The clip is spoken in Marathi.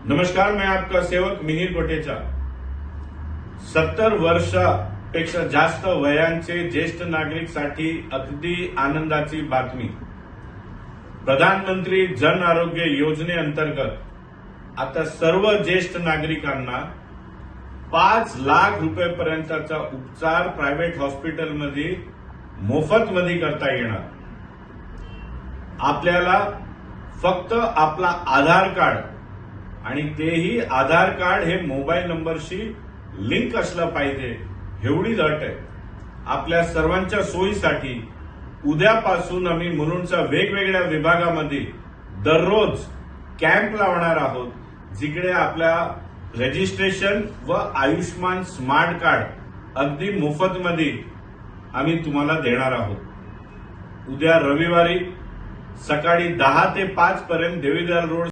नमस्कार, मैं आपका सेवक मिहिर कोटेचा। 70 वर्षापेक्षा जास्त वयांचे ज्येष्ठ नागरिकसाठी अगदी आनंदाची बातमी। प्रधानमंत्री जन आरोग्य योजनेअंतर्गत आता सर्व ज्येष्ठ नागरिकांना 5 लाख रुपयांपर्यंतचा उपचार प्रायव्हेट हॉस्पिटलमध्ये मोफतमध्ये करता येणार। आपल्याला फक्त आपला आधार कार्ड आणि तेही आधार कार्ड हे मोबाईल नंबरशी लिंक असलं पाहिजे, एवढीच अट आहे। आपल्या सर्वांच्या सोयीसाठी उद्यापासून आम्ही मुलुंडच्या वेगवेगळ्या विभागामध्ये दररोज कॅम्प लावणार आहोत, जिकडे आपल्या रजिस्ट्रेशन व आयुष्मान स्मार्ट कार्ड अगदी मोफतमध्ये आम्ही तुम्हाला देणार आहोत। उद्या रविवारी सकाळी 10 ते 5 पर्यंत देवीदार रोड